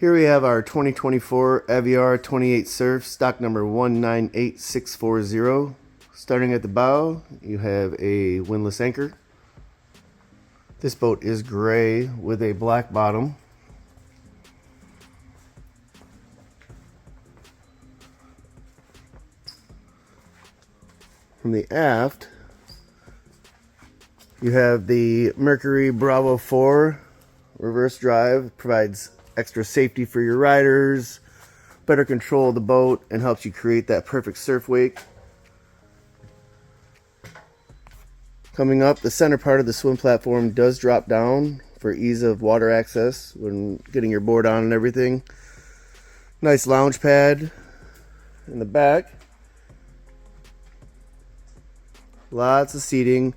Here we have our 2024 Aviara AV28 Surf, stock number 198640. Starting at the bow, you have a windlass anchor. This boat is gray with a black bottom. From the aft, you have the Mercury Bravo 4 reverse drive. Provides extra safety for your riders, better control of the boat, and helps you create that perfect surf wake. Coming up, the center part of the swim platform does drop down for ease of water access when getting your board on and everything. Nice lounge pad in the back. Lots of seating.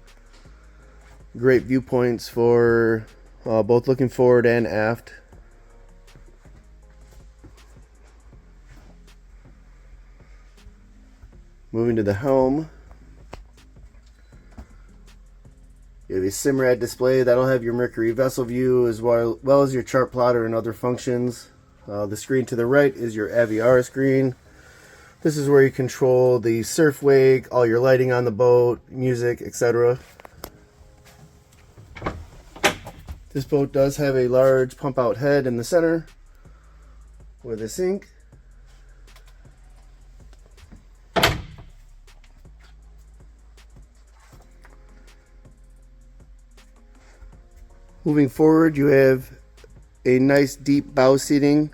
Great viewpoints for both looking forward and aft. Moving to the helm, you have a Simrad display that'll have your Mercury vessel view as well as your chart plotter and other functions. The screen to the right is your Aviara screen. This is where you control the surf wake, all your lighting on the boat, music, etc. This boat does have a large pump out head in the center with a sink. Moving forward, you have a nice deep bow seating